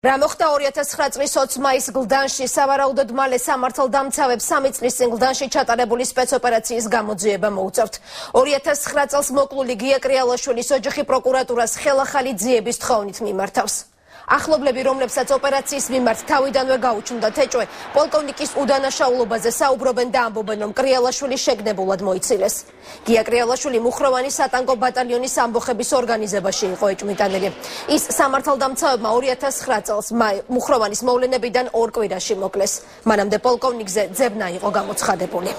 რა მოხდა 2009 წლის 20 მაისს გლდანში სავარაუდოდ მალე სამართალდამცავებს 3 წლის წინ გლდანში ჩატარებული სპეცოპერაციის გამოძიება მოუწევთ. 2009 წელს მოკლული გია კრიალაშვილის ოჯახი პროკურატურას ხელახალი ძიების თხოვნით მიმართავს. ახლობლები, რომლებსაც ოპერაციის მიმართ თავიდანვე გაუჩნდათ ეჭვი, პოლკოვნიკის უდანაშაულობაზე საუბრობენ და ამბობენ, რომ კრიალაშვილი შეგნებულად მოიცილეს. გია კრიალაშვილი მუხროვანი სატანკო ბატალიონის ამბოხების ორგანიზებაში იყო ეჭვმიტანილი. ის სამართალდამცავებმა 2009 წელს მუხროვანის მოვლენებიდან 2 კვირაში მოკლეს. მანამდე პოლკოვნიკზე ძებნა იყო გამოცხადებული.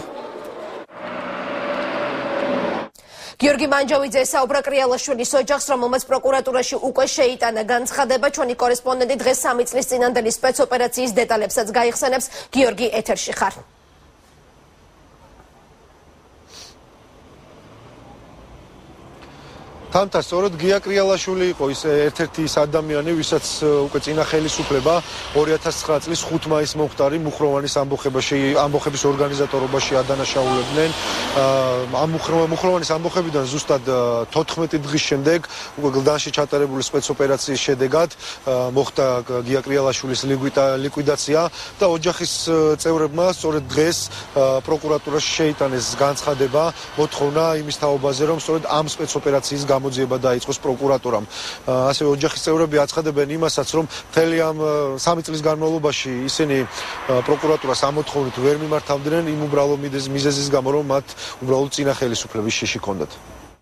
გიორგი მანჯავიძე ესაუბრა კრიალაშვილის ოჯახს, რომელმაც პროკურატურაში უკვე შეიტანა განცხადება. ჩვენი კორესპონდენტი დღეს 3 წლის წინანდელი სპეცოპერაციის დეტალებსაც გაიხსენებს. გიორგი, ეთერში ხარ. თამთა სწორედ გია კრიალაშვილი იყო ის ერთ-ერთი ის ადამიანი, ვისაც უკვე წინა ხელისუფლება 2009 წლის 5 მაისს მომხდარი მუხროვანის ამბოხების ორგანიზატორობაში ადანაშაულებდნენ. ამ მუხროვანის ამბოხებიდან ზუსტად 14 დღის შემდეგ უკვე გლდანში ჩატარებული სპეცოპერაციის შედეგად მოხდა გია კრიალაშვილის ლიკვიდაცია და ოჯახის წევრებმა სწორედ დღეს პროკურატურაში შეიტანეს განცხადება, მოთხოვნა იმის თაობაზე, რომ სწორედ ამ სპეცოპერაციის გამოძიება დაიწყოს პროკურატურამ. ასევე ოჯახის წევრები აცხადებენ იმასაც, რომ მთელი ამ 3 წლის განმავლობაში ისინი პროკურატურას ამოთხოვნით ვერ მიმართავდნენ იმ უბრალო მიზეზის გამო, რომ მათ უბრალოდ წინა ხელისუფლების შიში ჰქონდათ.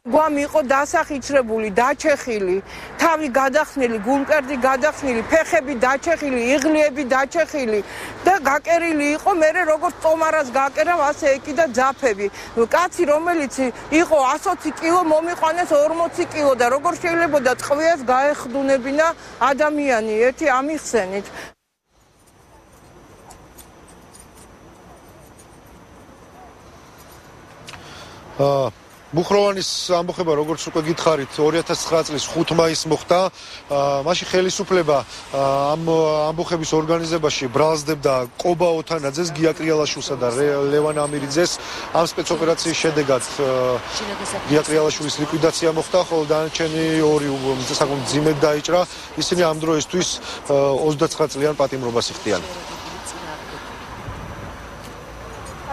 გვამი იყო დასახიჩრებული, დაჩეხილი, თავი გადახსნილი, გულმკერდი გადახსნილი, ფეხები დაჩეხილი, იღლიები დაჩეხილი და გაკერილი იყო მერე როგორც წომარას გაკერავ, ასე ეკიდა ძაფები. კაცი, რომელიც იყო 120 კილო, მომიყვანეს 40 კილო და როგორ შეიძლება წყვილს გაეხდუნებინა ადამიანი, ერთი ამიხსენით. მუხროვანის ამბოხება, როგორც უკვე გითხარით, 2009 წლის 5 მაისს მოხდა. მაშინ ხელისუფლება ამ ამბოხების ორგანიზებაში ბრალსდებდა კობა ოთანაძეს, გია კრიალაშვილსა და ლევან ამირიძეს. ამ სპეცოპერაციის შედეგად გია კრიალაშვილის ლიკვიდაცია მოხდა, ხოლო დანარჩენი 2 საკმაოდ მძიმედ დაიჭრა. ისინი ამ დროისთვის 29 წლიან პატიმრობას იხდიან.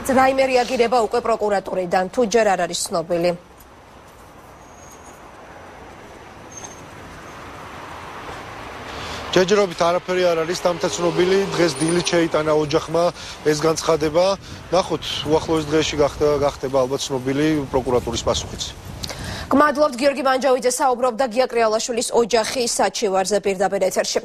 რაიმე რეაგირება უკვე პროკურატურიდან, თუ ჯერ არ არის ცნობილი? ჯერჯერობით არაფერი არ არის თამთა ცნობილი. დღეს დილით შეიტანა ოჯახმა ეს განცხადება. ნახოთ, უახლოეს დღეში გახდება ალბათ ცნობილი პროკურატურის პასუხიც. გმადლობთ, გიორგი მანჯავიძე საუბრობდა გია კრიალაშვილის ოჯახის საჩივარზე პირდაპირ ეთერში.